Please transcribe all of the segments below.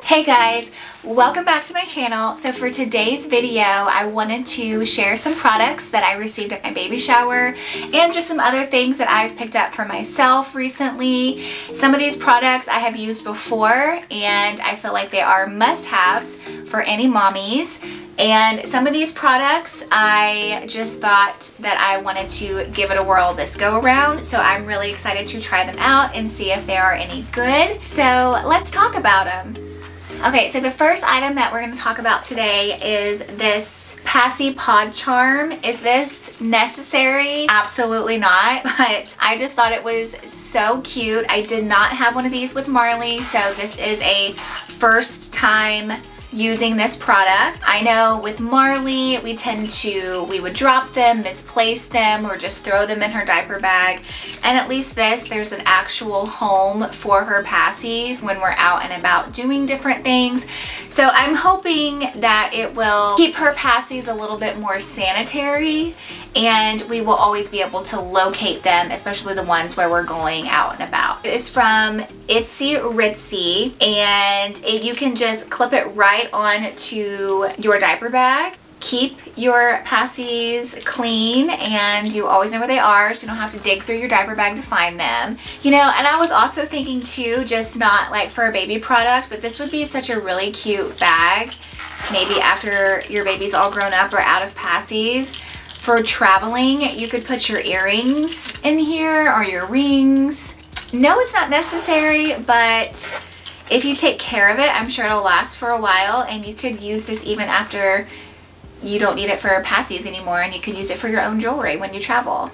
Hey guys, welcome back to my channel. So for today's video, I wanted to share some products that I received at my baby shower and just some other things that I've picked up for myself recently. Some of these products I have used before and I feel like they are must-haves for any mommies. And some of these products I just thought that I wanted to give it a whirl this go around. So I'm really excited to try them out and see if they are any good. So let's talk about them. Okay, so the first item that we're going to talk about today is this Passy Pod Charm. Is this necessary? Absolutely not, but I just thought it was so cute. I did not have one of these with Marley, so this is a first time using this product. I know with Marley, we would drop them, misplace them, or just throw them in her diaper bag. And at least there's an actual home for her passies when we're out and about doing different things. So I'm hoping that it will keep her passies a little bit more sanitary and we will always be able to locate them, especially the ones where we're going out and about. It is from Ritsy, and you can just clip it right on to your diaper bag. Keep your passies clean and you always know where they are, so you don't have to dig through your diaper bag to find them. You know, and I was also thinking too, just not like for a baby product, but this would be such a really cute bag, maybe after your baby's all grown up or out of passies. For traveling, you could put your earrings in here or your rings. No, it's not necessary, but if you take care of it, I'm sure it'll last for a while, and you could use this even after you don't need it for passies anymore, and you can use it for your own jewelry when you travel.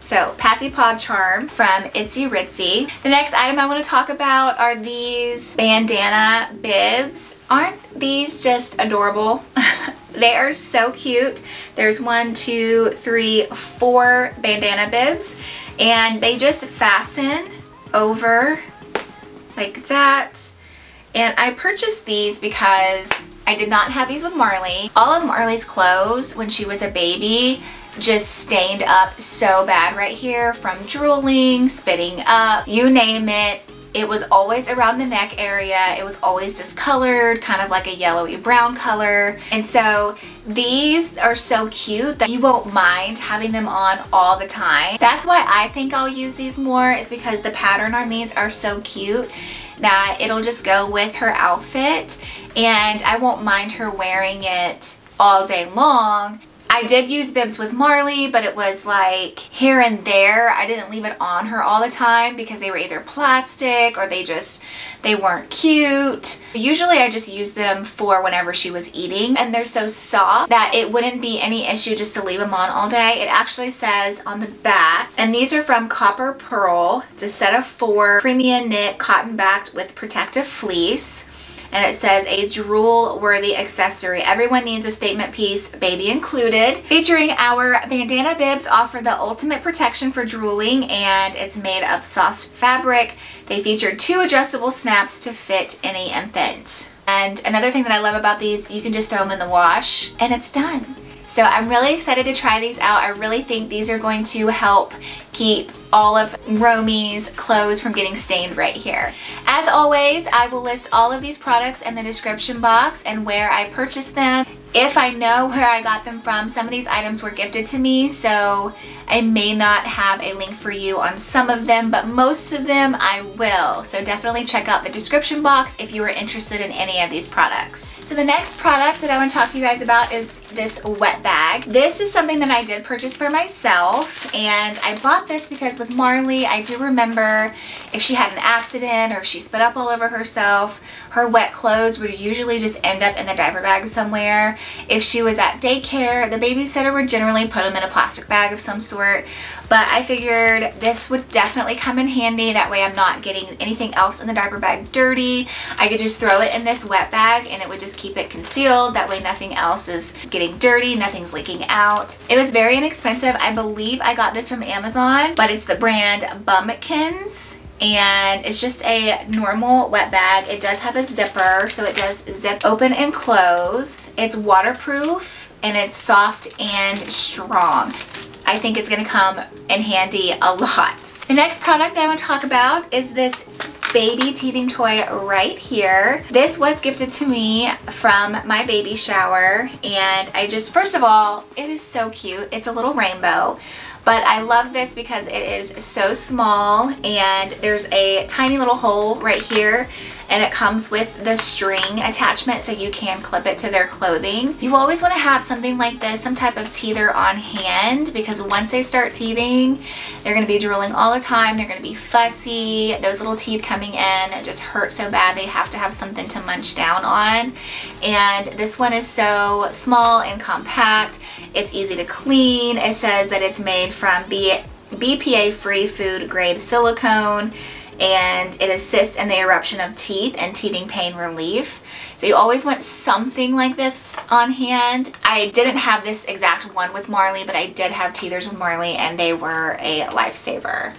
So, Passy Pod Charm from Ritsy. The next item I want to talk about are these Bandana Bibs. Aren't these just adorable? They are so cute. There's 1, 2, 3, 4 Bandana Bibs, and they just fasten over like that. And I purchased these because I did not have these with Marley. All of Marley's clothes when she was a baby just stained up so bad right here from drooling, spitting up, you name it. It was always around the neck area. It was always discolored, kind of like a yellowy brown color. And so these are so cute that you won't mind having them on all the time. That's why I think I'll use these more, is because the pattern on these are so cute that it'll just go with her outfit and I won't mind her wearing it all day long. I did use bibs with Marley, but it was like here and there. I didn't leave it on her all the time because they were either plastic or they weren't cute. Usually I just use them for whenever she was eating, and they're so soft that it wouldn't be any issue just to leave them on all day. It actually says on the back, and these are from Copper Pearl. It's a set of 4 premium knit, cotton backed with protective fleece. And it says a drool-worthy accessory. Everyone needs a statement piece, baby included. Featuring our Bandana Bibs offer the ultimate protection for drooling, and it's made of soft fabric. They feature 2 adjustable snaps to fit any infant. And another thing that I love about these, you can just throw them in the wash and it's done. So I'm really excited to try these out. I really think these are going to help keep all of Romy's clothes from getting stained right here. As always, I will list all of these products in the description box and where I purchased them. If I know where I got them from, some of these items were gifted to me, so I may not have a link for you on some of them, but most of them I will. So definitely check out the description box if you are interested in any of these products. So the next product that I want to talk to you guys about is this wet bag. This is something that I did purchase for myself, and I bought this because with Marley, I do remember if she had an accident or if she spit up all over herself, her wet clothes would usually just end up in the diaper bag somewhere. If she was at daycare, the babysitter would generally put them in a plastic bag of some sort. But I figured this would definitely come in handy. That way I'm not getting anything else in the diaper bag dirty. I could just throw it in this wet bag and it would just keep it concealed. That way nothing else is getting dirty, nothing's leaking out. It was very inexpensive. I believe I got this from Amazon, but it's the brand Bumpkins. And it's just a normal wet bag. It does have a zipper, so it does zip open and close. It's waterproof and it's soft and strong. I think it's going to come in handy a lot. The next product that I want to talk about is this baby teething toy right here. This was gifted to me from my baby shower, and I just, first of all, it is so cute. It's a little rainbow. But I love this because it is so small, and there's a tiny little hole right here, and it comes with the string attachment so you can clip it to their clothing. You always want to have something like this, some type of teether on hand, because once they start teething, they're going to be drooling all the time. They're going to be fussy. Those little teeth coming in just hurt so bad. They have to have something to munch down on. And this one is so small and compact. It's easy to clean. It says that it's made from BPA-free food grade silicone, and it assists in the eruption of teeth and teething pain relief. So you always want something like this on hand. I didn't have this exact one with Marley, but I did have teethers with Marley, and they were a lifesaver.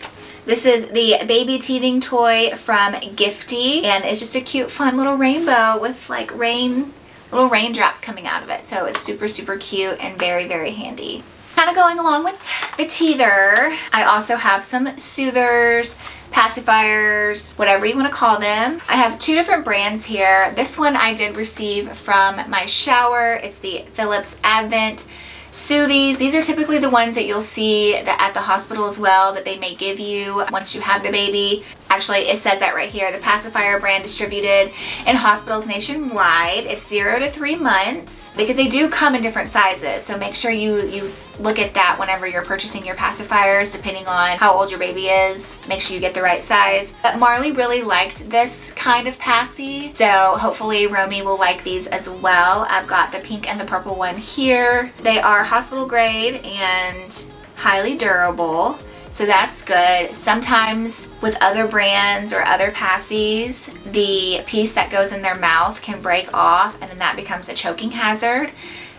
This is the baby teething toy from Gifty, and it's just a cute, fun little rainbow with like little raindrops coming out of it. So it's super, super cute and very, very handy. Kind of going along with the teether, I also have some Soothers, Pacifiers, whatever you want to call them. I have two different brands here. This one I did receive from my shower. It's the Philips Advent Soothies. These are typically the ones that you'll see at the hospital as well, that they may give you once you have the baby. Actually, it says that right here. The Pacifier brand distributed in hospitals nationwide. It's 0 to 3 months, because they do come in different sizes. So make sure you look at that whenever you're purchasing your pacifiers, depending on how old your baby is. Make sure you get the right size. But Marley really liked this kind of passy, so hopefully Romy will like these as well. I've got the pink and the purple one here. They are hospital grade and highly durable, so that's good. Sometimes with other brands or other passies, the piece that goes in their mouth can break off, and then that becomes a choking hazard.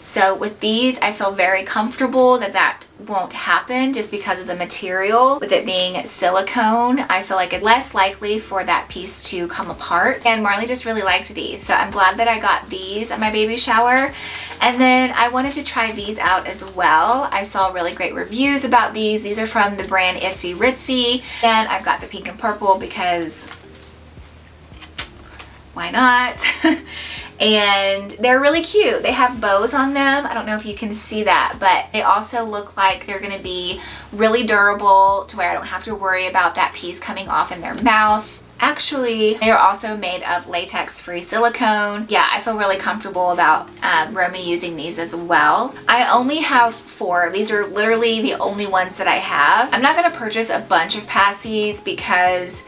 So with these, I feel very comfortable that that won't happen just because of the material. With it being silicone, I feel like it's less likely for that piece to come apart. And Marley just really liked these, so I'm glad that I got these at my baby shower. And then I wanted to try these out as well. I saw really great reviews about these. These are from the brand Ritsy, and I've got the pink and purple because why not? And they're really cute. They have bows on them. I don't know if you can see that, but they also look like they're going to be really durable to where I don't have to worry about that piece coming off in their mouth. Actually, they are also made of latex-free silicone. Yeah, I feel really comfortable about Romy using these as well. I only have 4. These are literally the only ones that I have. I'm not going to purchase a bunch of passies because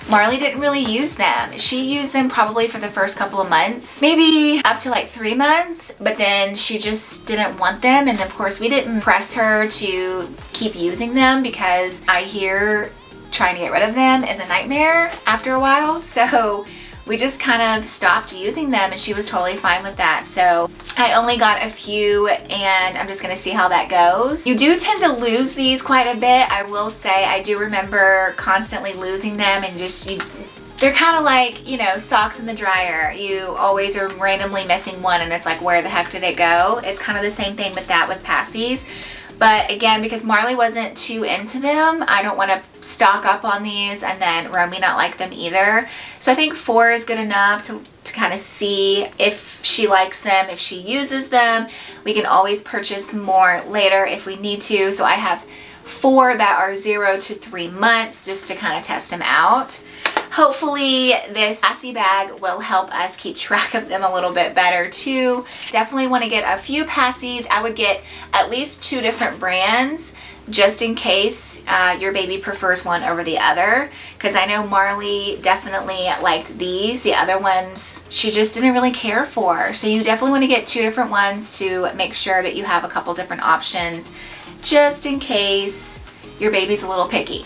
Marley didn't really use them. She used them probably for the first couple of months, maybe up to like 3 months, but then she just didn't want them. And of course we didn't press her to keep using them because I hear trying to get rid of them is a nightmare after a while. So we just kind of stopped using them, and she was totally fine with that. So I only got a few, and I'm just going to see how that goes. You do tend to lose these quite a bit. I will say I do remember constantly losing them, and just they're kind of like, you know, socks in the dryer. You always are randomly missing one, and it's like, where the heck did it go? It's kind of the same thing with that with passies. But again, because Marley wasn't too into them, I don't want to stock up on these and then Romy not like them either. So I think 4 is good enough to kind of see if she likes them, if she uses them. We can always purchase more later if we need to. So I have 4 that are 0 to 3 months just to kind of test them out. Hopefully this Passy bag will help us keep track of them a little bit better too. Definitely want to get a few passies. I would get at least 2 different brands just in case your baby prefers one over the other, because I know Marley definitely liked these. The other ones she just didn't really care for. So you definitely want to get 2 different ones to make sure that you have a couple different options just in case your baby's a little picky.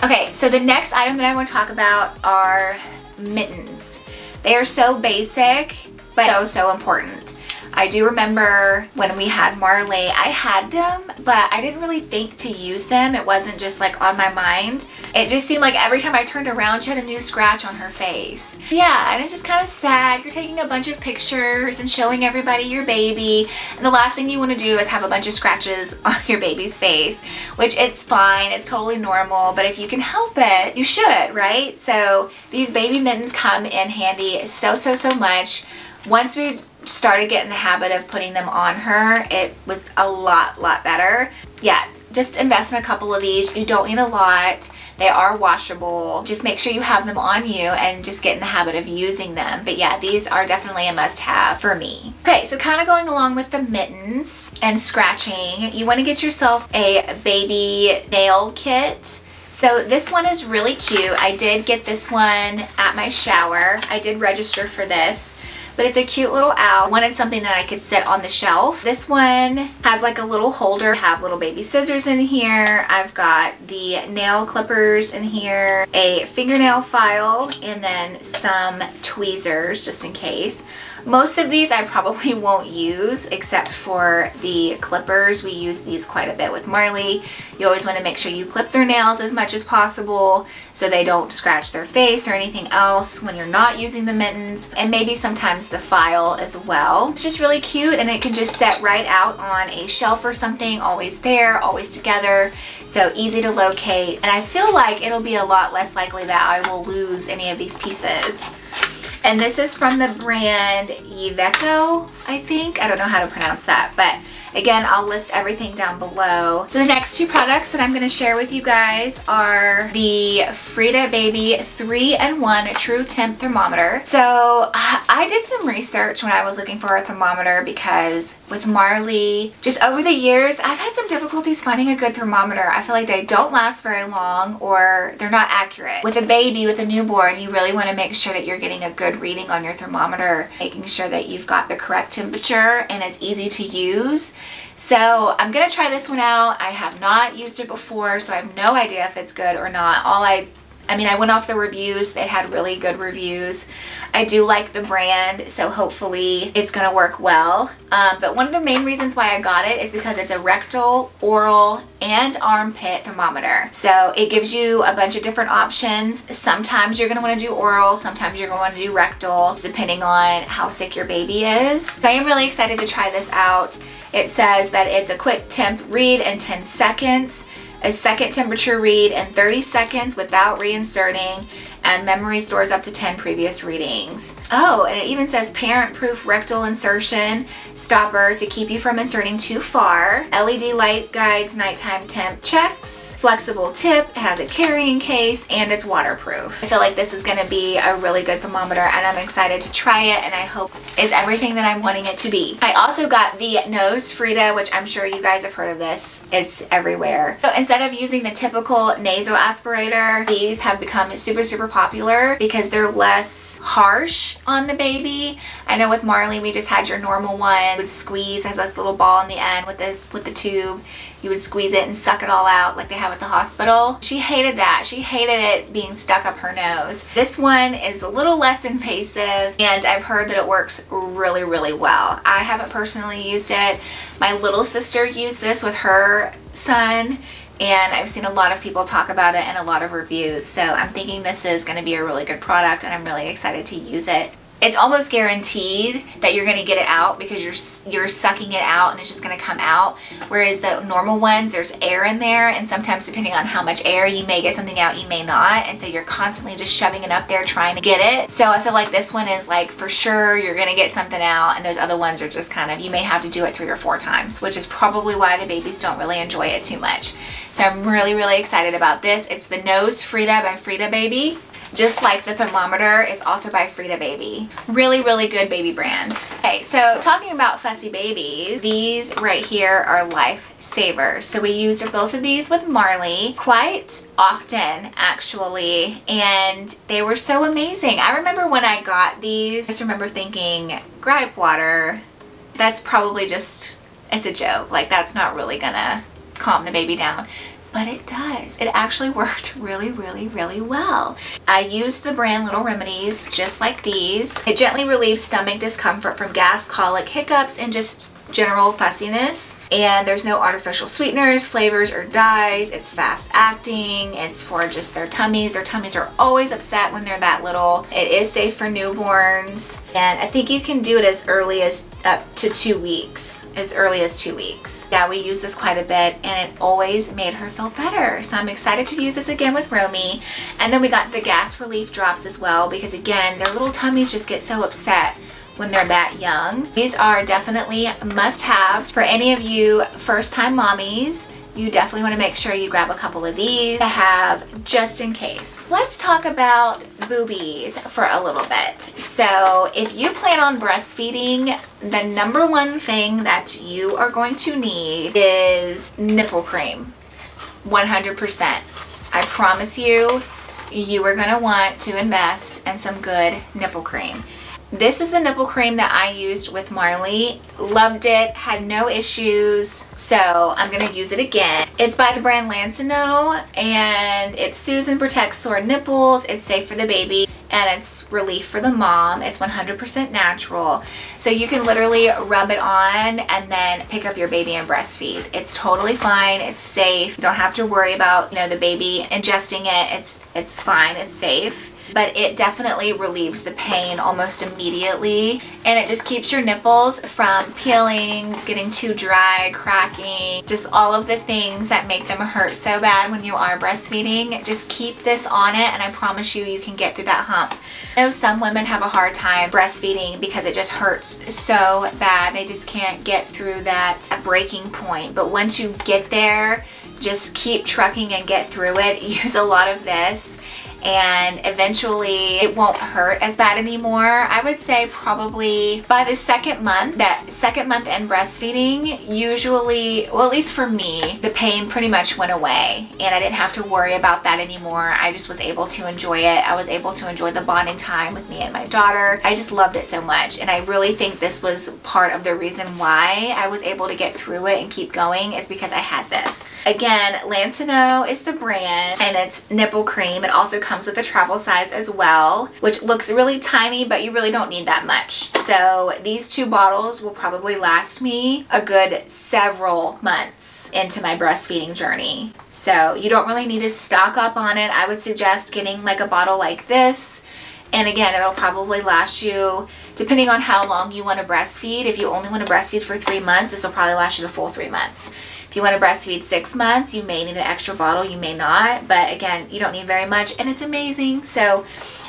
Okay, so the next item that I want to talk about are mittens. They are so basic, but so important. I do remember when we had Marley, I had them, but I didn't really think to use them. It wasn't just like on my mind. It just seemed like every time I turned around, she had a new scratch on her face. Yeah, and it's just kind of sad. You're taking a bunch of pictures and showing everybody your baby, and the last thing you want to do is have a bunch of scratches on your baby's face, which it's fine. It's totally normal, but if you can help it, you should, right? So these baby mittens come in handy so much. Once we started getting the habit of putting them on her, it was a lot better. Yeah, just invest in a couple of these. You don't need a lot. They are washable. Just make sure you have them on you and just get in the habit of using them. But yeah, these are definitely a must-have for me. Okay, so kind of going along with the mittens and scratching, you want to get yourself a baby nail kit. So this one is really cute. I did get this one at my shower. I did register for this. But it's a cute little owl. I wanted something that I could sit on the shelf. This one has like a little holder. I have little baby scissors in here. I've got the nail clippers in here, a fingernail file, and then some tweezers just in case. Most of these I probably won't use except for the clippers. We use these quite a bit with Marley. You always want to make sure you clip their nails as much as possible so they don't scratch their face or anything else when you're not using the mittens, and maybe sometimes the file as well. It's just really cute, and it can just set right out on a shelf or something, always there, always together, so easy to locate. And I feel like it'll be a lot less likely that I will lose any of these pieces. And this is from the brand Iveco, I think. I don't know how to pronounce that, but again, I'll list everything down below. So the next two products that I'm going to share with you guys are the Frida Baby 3-in-1 True Temp Thermometer. So I did some research when I was looking for a thermometer because with Marley, just over the years, I've had some difficulties finding a good thermometer. I feel like they don't last very long or they're not accurate. With a baby, with a newborn, you really want to make sure that you're getting a good reading on your thermometer, making sure that you've got the correct temperature and it's easy to use. So I'm gonna try this one out. I have not used it before, so I have no idea if it's good or not. I mean, I went off the reviews. They had really good reviews. I do like the brand, so hopefully it's gonna work well. But one of the main reasons why I got it is because it's a rectal, oral, and armpit thermometer. So it gives you a bunch of different options. Sometimes you're gonna wanna do oral, sometimes you're gonna wanna do rectal, depending on how sick your baby is. So I am really excited to try this out. It says that it's a quick temp read in 10 seconds, a second temperature read in 30 seconds without reinserting, and memory stores up to 10 previous readings. Oh, and it even says parent-proof rectal insertion stopper to keep you from inserting too far. LED light guides nighttime temp checks. Flexible tip, it has a carrying case, and it's waterproof. I feel like this is gonna be a really good thermometer, and I'm excited to try it, and I hope it's everything that I'm wanting it to be. I also got the Nose Frida, which I'm sure you guys have heard of this. It's everywhere. So instead of using the typical nasal aspirator, these have become super popular because they're less harsh on the baby. I know with Marley, we just had your normal one. You would squeeze, has like a little ball on the end with the tube. You would squeeze it and suck it all out like they have at the hospital. She hated that. She hated it being stuck up her nose. This one is a little less invasive, and I've heard that it works really well. I haven't personally used it. My little sister used this with her son, and I've seen a lot of people talk about it and a lot of reviews, so I'm thinking this is going to be a really good product, and I'm really excited to use it. It's almost guaranteed that you're going to get it out because you're sucking it out and it's just going to come out, whereas the normal ones, there's air in there, and sometimes depending on how much air, you may get something out, you may not, and so you're constantly just shoving it up there trying to get it. So I feel like this one is like for sure you're going to get something out, and those other ones are just kind of, you may have to do it 3 or 4 times, which is probably why the babies don't really enjoy it too much. So I'm really excited about this. It's the Nose Frida by Frida Baby. Just like the thermometer is also by Frida Baby. Really good baby brand. Okay, so talking about fussy babies, these right here are lifesavers. So we used both of these with Marley quite often actually, and they were so amazing. I remember when I got these, I just remember thinking, Gripe Water, that's probably just, it's a joke. Like, that's not really gonna calm the baby down. but it does. It actually worked really, really, really well. I used the brand Little Remedies, just like these. It gently relieves stomach discomfort from gas, colic, hiccups, and just general fussiness. And there's no artificial sweeteners, flavors, or dyes. It's fast acting. It's for just their tummies. Their tummies are always upset when they're that little. It is safe for newborns. And I think you can do it as early as up to 2 weeks. As early as 2 weeks. Yeah, we use this quite a bit and it always made her feel better. So I'm excited to use this again with Romy. And then we got the gas relief drops as well, because again, their little tummies just get so upset when they're that young. These are definitely must-haves for any of you first-time mommies. You definitely want to make sure you grab a couple of these to have just in case. Let's talk about boobies for a little bit. So if you plan on breastfeeding, the number one thing that you are going to need is nipple cream. 100%. I promise you, you are going to want to invest in some good nipple cream. This is the nipple cream that I used with Marley. Loved it, had no issues, so I'm gonna use it again. It's by the brand Lansinoh, and it soothes and protects sore nipples. It's safe for the baby, and it's relief for the mom. It's 100% natural. So you can literally rub it on and then pick up your baby and breastfeed. It's totally fine, it's safe. You don't have to worry about, you know, the baby ingesting it. It's fine, it's safe. But it definitely relieves the pain almost immediately, and it just keeps your nipples from peeling, getting too dry, cracking, just all of the things that make them hurt so bad when you are breastfeeding. Just keep this on it and I promise you, you can get through that hump. I know some women have a hard time breastfeeding because it just hurts so bad. They just can't get through that breaking point. But once you get there, just keep trucking and get through it. Use a lot of this, and eventually it won't hurt as bad anymore. I would say probably by the second month, that second month in breastfeeding, usually, well, at least for me, the pain pretty much went away and I didn't have to worry about that anymore. I just was able to enjoy it. I was able to enjoy the bonding time with me and my daughter. I just loved it so much, and I really think this was part of the reason why I was able to get through it and keep going, is because I had this. Again, Lansinoh is the brand, and it's nipple cream. It also comes with a travel size as well, which looks really tiny, but you really don't need that much. So these 2 bottles will probably last me a good several months into my breastfeeding journey. So you don't really need to stock up on it. I would suggest getting like a bottle like this. And again, it'll probably last you, depending on how long you want to breastfeed. If you only want to breastfeed for 3 months, this will probably last you the full 3 months. If you want to breastfeed 6 months, you may need an extra bottle, you may not, but again, you don't need very much, and it's amazing. So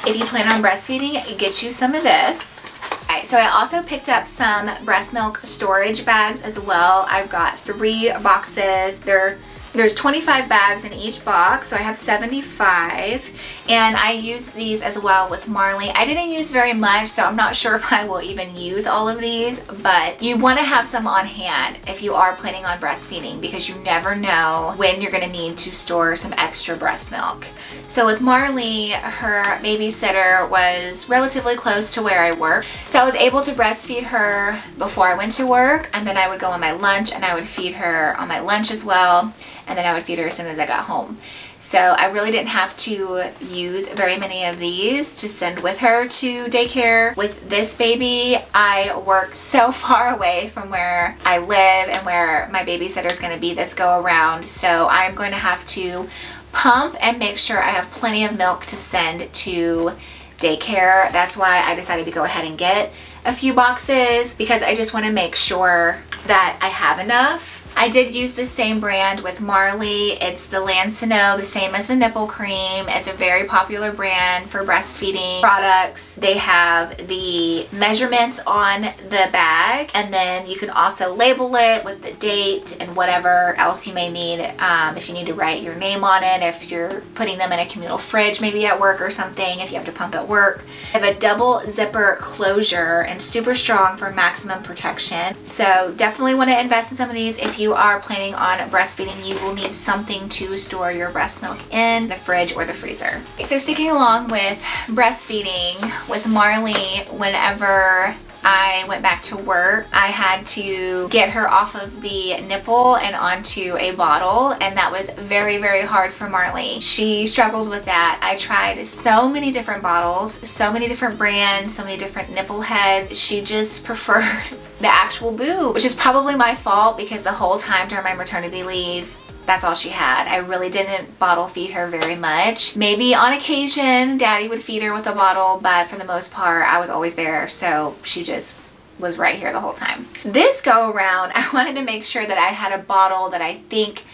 if you plan on breastfeeding, get you some of this. Alright, so I also picked up some breast milk storage bags as well. I've got 3 boxes. There's 25 bags in each box, so I have 75, and I use these as well with Marley. I didn't use very much, so I'm not sure if I will even use all of these, but you want to have some on hand if you are planning on breastfeeding, because you never know when you're going to need to store some extra breast milk. So with Marley, her babysitter was relatively close to where I work, so I was able to breastfeed her before I went to work, and then I would go on my lunch and I would feed her on my lunch as well. And then I would feed her as soon as I got home. So I really didn't have to use very many of these to send with her to daycare. With this baby, I work so far away from where I live and where my babysitter is going to be this go around. So I'm going to have to pump and make sure I have plenty of milk to send to daycare. That's why I decided to go ahead and get a few boxes, because I just want to make sure that I have enough. I did use the same brand with Marley. It's the Lansinoh, the same as the Nipple Cream. It's a very popular brand for breastfeeding products. They have the measurements on the bag, and then you can also label it with the date and whatever else you may need. If you need to write your name on it, if you're putting them in a communal fridge maybe at work or something, if you have to pump at work. They have a double zipper closure and super strong for maximum protection. So definitely want to invest in some of these. If you are planning on breastfeeding, you will need something to store your breast milk in, the fridge or the freezer. So sticking along with breastfeeding with Marley, whenever I went back to work, I had to get her off of the nipple and onto a bottle, and that was very, very hard for Marley. She struggled with that. I tried so many different bottles, so many different brands, so many different nipple heads. She just preferred the actual boob, which is probably my fault because the whole time during my maternity leave, that's all she had. I really didn't bottle feed her very much. Maybe on occasion, Daddy would feed her with a bottle, but for the most part, I was always there, so she just was right here the whole time. This go around, I wanted to make sure that I had a bottle that I think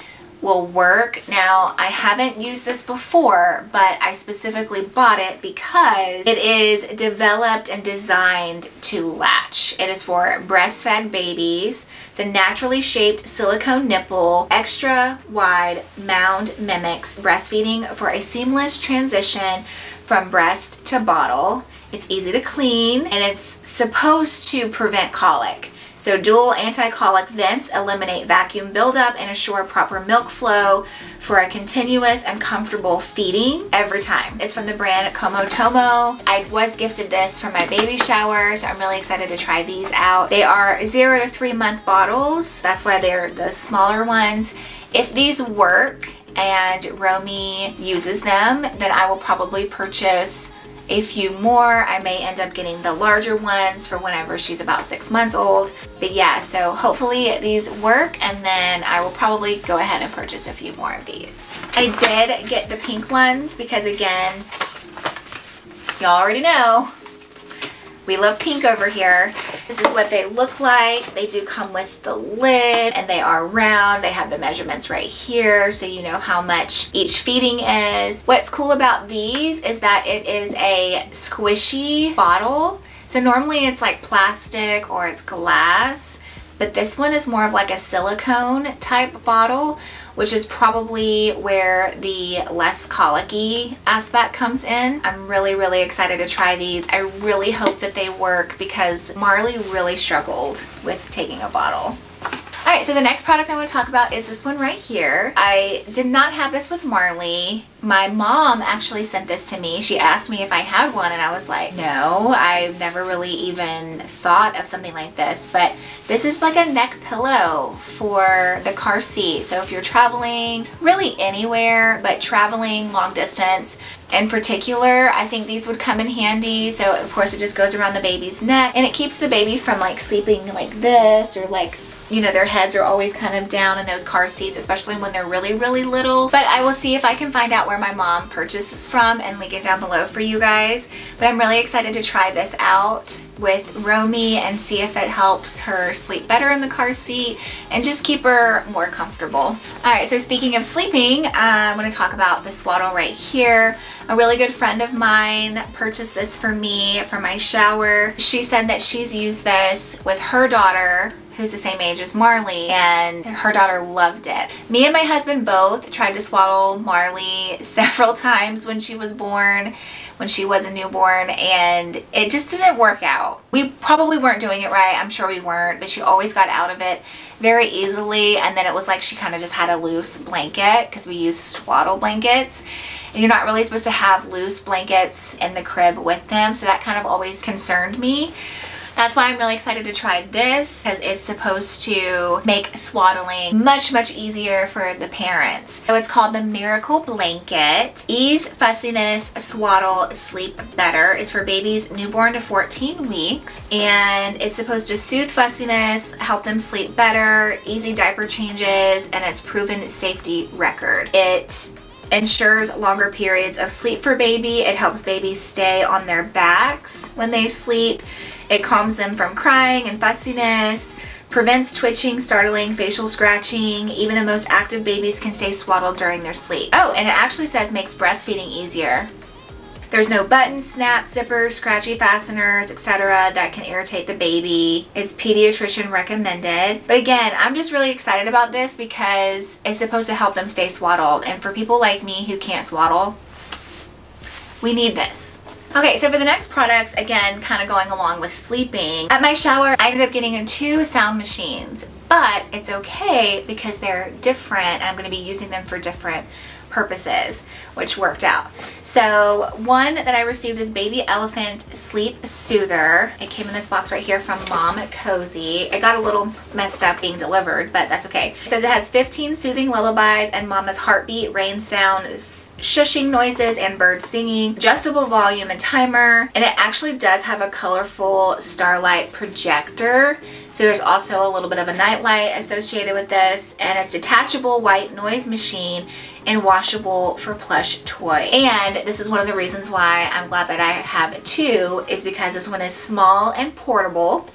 will work. Now, I haven't used this before, but I specifically bought it because it is developed and designed to latch. It is for breastfed babies. It's a naturally shaped silicone nipple, extra wide mound mimics breastfeeding for a seamless transition from breast to bottle. It's easy to clean, and it's supposed to prevent colic. So dual anti-colic vents eliminate vacuum buildup and assure proper milk flow for a continuous and comfortable feeding every time. It's from the brand Tomo. I was gifted this for my baby shower, so I'm really excited to try these out. They are 0 to 3 month bottles. That's why they're the smaller ones. If these work and Romy uses them, then I will probably purchase a few more. I may end up getting the larger ones for whenever she's about 6 months old. But yeah, so hopefully these work, and then I will probably go ahead and purchase a few more of these. I did get the pink ones because, again, y'all already know we love pink over here. This is what they look like. They do come with the lid, and they are round. They have the measurements right here, so you know how much each feeding is. What's cool about these is that it is a squishy bottle. So normally it's like plastic or it's glass, but this one is more of like a silicone type bottle, which is probably where the less colicky aspect comes in. I'm really, really excited to try these. I really hope that they work because Marley really struggled with taking a bottle. Alright, so the next product I want to talk about is this one right here. I did not have this with Marley. My mom actually sent this to me. She asked me if I had one, and I was like, no, I've never really even thought of something like this. But this is like a neck pillow for the car seat. So if you're traveling really anywhere, but traveling long distance in particular, I think these would come in handy. So of course it just goes around the baby's neck, and it keeps the baby from like sleeping like this, or like, you know, their heads are always kind of down in those car seats, especially when they're really, really little. But I will see if I can find out where my mom purchased this from and link it down below for you guys. But I'm really excited to try this out with Romy and see if it helps her sleep better in the car seat and just keep her more comfortable. Alright, so speaking of sleeping, I'm going to talk about the Swaddle right here. A really good friend of mine purchased this for me for my shower. She said that she's used this with her daughter, who's the same age as Marley, and her daughter loved it. Me and my husband both tried to swaddle Marley several times when she was born, when she was a newborn, and it just didn't work out. We probably weren't doing it right, I'm sure we weren't, but she always got out of it very easily, and then it was like she kind of just had a loose blanket because we used swaddle blankets. And you're not really supposed to have loose blankets in the crib with them, so that kind of always concerned me. That's why I'm really excited to try this, because it's supposed to make swaddling much, much easier for the parents. So it's called the Miracle Blanket. Ease Fussiness Swaddle Sleep Better. It's for babies newborn to 14 weeks. And it's supposed to soothe fussiness, help them sleep better, easy diaper changes, and it's proven safety record. It ensures longer periods of sleep for baby. It helps babies stay on their backs when they sleep. It calms them from crying and fussiness, prevents twitching, startling, facial scratching. Even the most active babies can stay swaddled during their sleep. Oh, and it actually says makes breastfeeding easier. There's no buttons, snaps, zippers, scratchy fasteners, etc. that can irritate the baby. It's pediatrician recommended. But again, I'm just really excited about this because it's supposed to help them stay swaddled. And for people like me who can't swaddle, we need this. Okay, so for the next products, again, kind of going along with sleeping, at my shower, I ended up getting 2 sound machines, but it's okay because they're different. I'm going to be using them for different purposes, which worked out. So one that I received is Baby Elephant Sleep Soother. It came in this box right here from Mom Cozy. It got a little messed up being delivered, but that's okay. It says it has 15 soothing lullabies and Mama's heartbeat, rain sound, shushing noises, and birds singing, adjustable volume and timer, and it actually does have a colorful starlight projector. So there's also a little bit of a night light associated with this, and it's detachable white noise machine and washable for plush toy. And this is one of the reasons why I'm glad that I have two, is because this one is small and portable,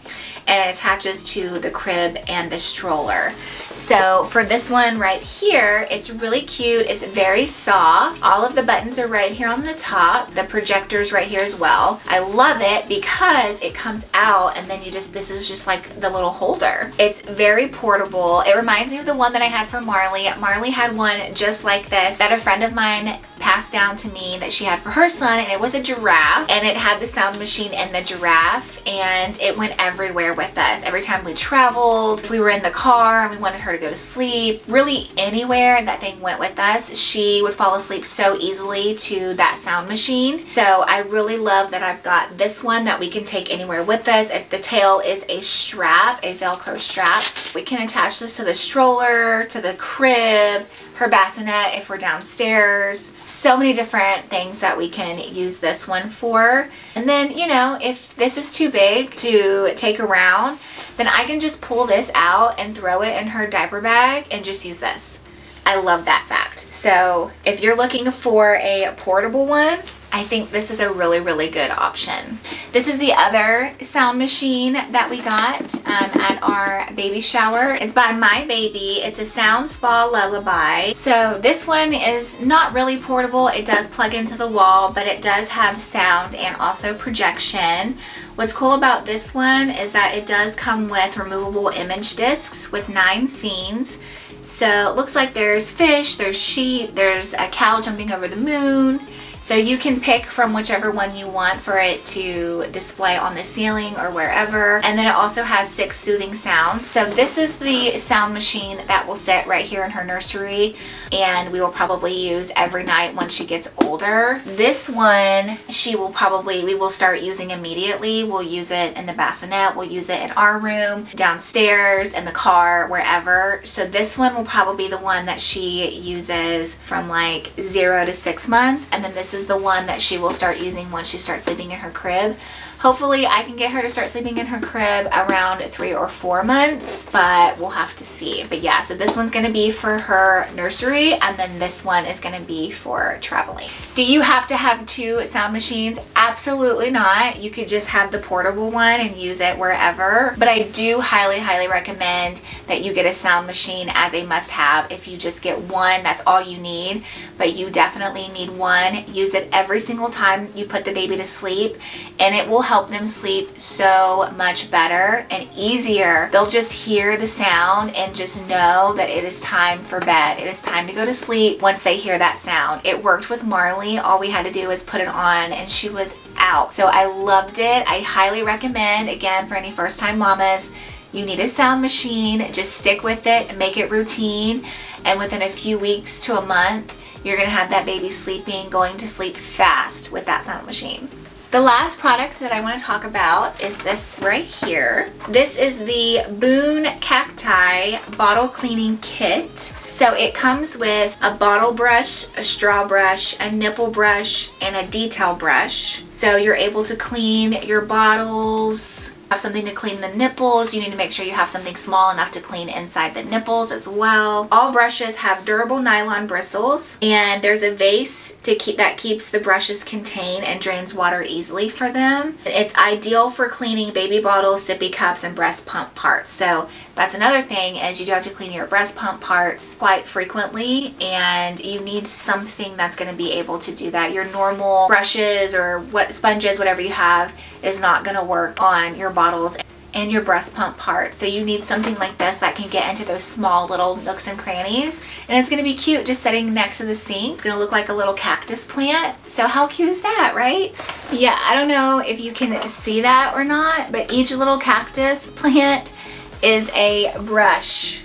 and it attaches to the crib and the stroller. So for this one right here, it's really cute. It's very soft. All of the buttons are right here on the top. The projector's right here as well. I love it because it comes out and then this is just like the little holder. It's very portable. It reminds me of the one that I had from Marley. Marley had one just like this that a friend of mine passed down to me that she had for her son, and it was a giraffe, and it had the sound machine in the giraffe, and it went everywhere with us. Every time we traveled, if we were in the car and we wanted her to go to sleep, really anywhere that thing went with us, she would fall asleep so easily to that sound machine. So I really love that I've got this one that we can take anywhere with us. The tail is a strap, a Velcro strap. We can attach this to the stroller, to the crib, her bassinet if we're downstairs. So many different things that we can use this one for. And then, you know, if this is too big to take around, then I can just pull this out and throw it in her diaper bag and just use this. I love that fact. So if you're looking for a portable one, I think this is a really, really good option. This is the other sound machine that we got at our baby shower. It's by My Baby. It's a sound spa lullaby. So this one is not really portable. It does plug into the wall, but it does have sound and also projection. What's cool about this one is that it does come with removable image discs with 9 scenes. So it looks like there's fish, there's sheep, there's a cow jumping over the moon. So you can pick from whichever one you want for it to display on the ceiling or wherever. And then it also has 6 soothing sounds. So this is the sound machine that will sit right here in her nursery, and we will probably use every night once she gets older. This one, we will start using immediately. We'll use it in the bassinet, we'll use it in our room, downstairs, in the car, wherever. So this one will probably be the one that she uses from like 0 to 6 months. And then this is the one that she will start using once she starts sleeping in her crib. Hopefully I can get her to start sleeping in her crib around 3 or 4 months, but we'll have to see. But yeah, so this one's gonna be for her nursery, and then this one is gonna be for traveling. Do you have to have 2 sound machines? Absolutely not. You could just have the portable one and use it wherever. But I do highly, highly recommend that you get a sound machine as a must-have. If you just get one, that's all you need. But you definitely need one. Use it every single time you put the baby to sleep, and it will help them sleep so much better and easier. They'll just hear the sound and just know that it is time for bed. It is time to go to sleep once they hear that sound. It worked with Marley. All we had to do was put it on and she was out. So I loved it. I highly recommend, again, for any first-time mamas, you need a sound machine. Just stick with it and make it routine, and within a few weeks to a month, you're gonna have that baby sleeping, going to sleep fast with that sound machine. The last product that I want to talk about is this right here. This is the Boon Cacti Bottle Cleaning Kit. So it comes with a bottle brush, a straw brush, a nipple brush, and a detail brush. So you're able to clean your bottles, have something to clean the nipples. You need to make sure you have something small enough to clean inside the nipples as well. All brushes have durable nylon bristles, and there's a vase that keeps the brushes contained and drains water easily for them. It's ideal for cleaning baby bottles, sippy cups, and breast pump parts. So that's another thing, is you do have to clean your breast pump parts quite frequently, and you need something that's going to be able to do that. Your normal brushes or sponges, whatever you have, is not going to work on your bottles and your breast pump part. So you need something like this that can get into those small little nooks and crannies. And it's going to be cute just sitting next to the sink. It's going to look like a little cactus plant. So how cute is that, right? Yeah, I don't know if you can see that or not, but each little cactus plant is a brush.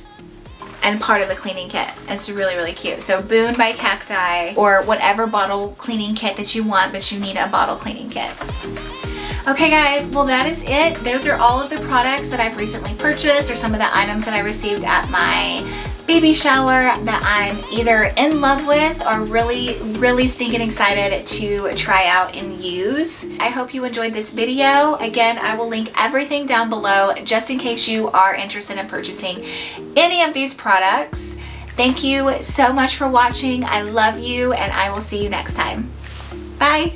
and part of the cleaning kit. It's really, really cute. So Boon by Cacti, or whatever bottle cleaning kit that you want, but you need a bottle cleaning kit. Okay guys, well that is it. Those are all of the products that I've recently purchased, or some of the items that I received at my baby shower that I'm either in love with or really stinking excited to try out and use. I hope you enjoyed this video. Again, I will link everything down below just in case you are interested in purchasing any of these products. Thank you so much for watching. I love you, and I will see you next time. Bye.